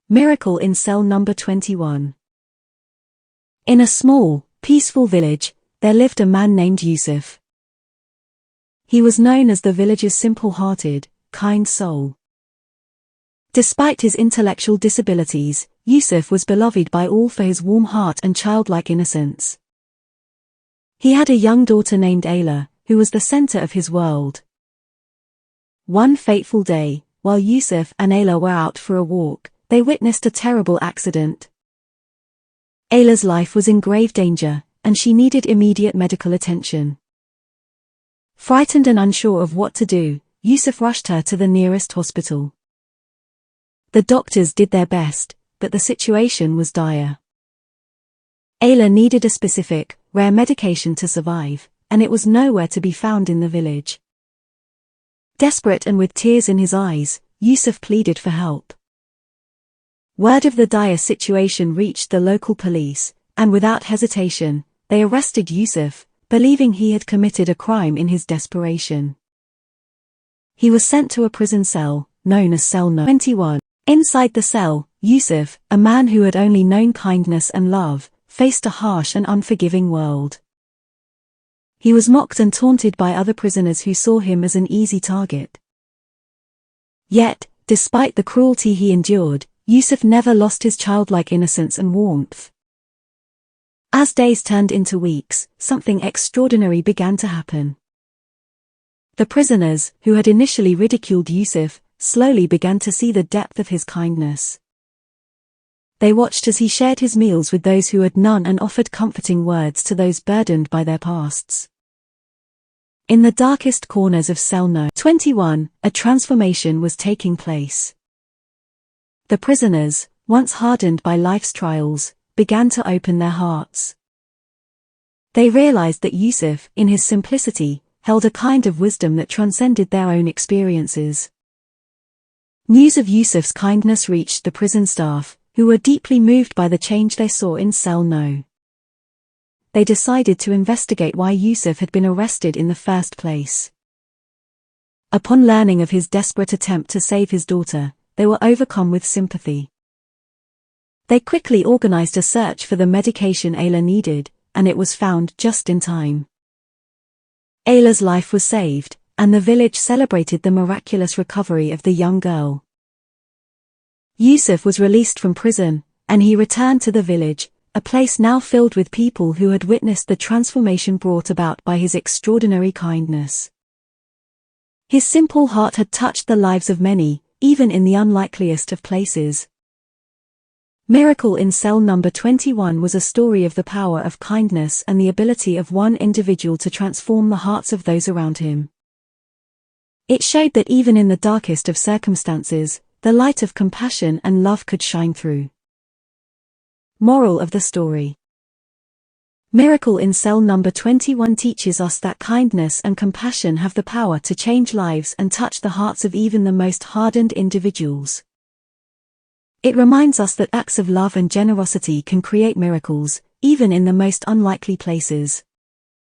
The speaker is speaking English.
Miracle in cell number 21. In a small, peaceful village, there lived a man named Yusuf. He was known as the village's simple-hearted, kind soul. Despite his intellectual disabilities, Yusuf was beloved by all for his warm heart and childlike innocence. He had a young daughter named Ayla, who was the center of his world. One fateful day, while Yusuf and Ayla were out for a walk, they witnessed a terrible accident. Ayla's life was in grave danger, and she needed immediate medical attention. Frightened and unsure of what to do, Yusuf rushed her to the nearest hospital. The doctors did their best, but the situation was dire. Ayla needed a specific, rare medication to survive, and it was nowhere to be found in the village. Desperate and with tears in his eyes, Yusuf pleaded for help. Word of the dire situation reached the local police, and without hesitation, they arrested Yusuf, believing he had committed a crime in his desperation. He was sent to a prison cell, known as cell No. 21. Inside the cell, Yusuf, a man who had only known kindness and love, faced a harsh and unforgiving world. He was mocked and taunted by other prisoners who saw him as an easy target. Yet, despite the cruelty he endured, Yusuf never lost his childlike innocence and warmth. As days turned into weeks, something extraordinary began to happen. The prisoners, who had initially ridiculed Yusuf, slowly began to see the depth of his kindness. They watched as he shared his meals with those who had none and offered comforting words to those burdened by their pasts. In the darkest corners of cell No. 21, a transformation was taking place. The prisoners, once hardened by life's trials, began to open their hearts. They realized that Yusuf, in his simplicity, held a kind of wisdom that transcended their own experiences. News of Yusuf's kindness reached the prison staff, who were deeply moved by the change they saw in cell No. They decided to investigate why Yusuf had been arrested in the first place. Upon learning of his desperate attempt to save his daughter, they were overcome with sympathy. They quickly organized a search for the medication Ayla needed, and it was found just in time. Ayla's life was saved, and the village celebrated the miraculous recovery of the young girl. Yusuf was released from prison, and he returned to the village, a place now filled with people who had witnessed the transformation brought about by his extraordinary kindness. His simple heart had touched the lives of many, even in the unlikeliest of places. Miracle in cell number 21 was a story of the power of kindness and the ability of one individual to transform the hearts of those around him. It showed that even in the darkest of circumstances, the light of compassion and love could shine through. Moral of the story. Miracle in cell number 21 teaches us that kindness and compassion have the power to change lives and touch the hearts of even the most hardened individuals. It reminds us that acts of love and generosity can create miracles, even in the most unlikely places.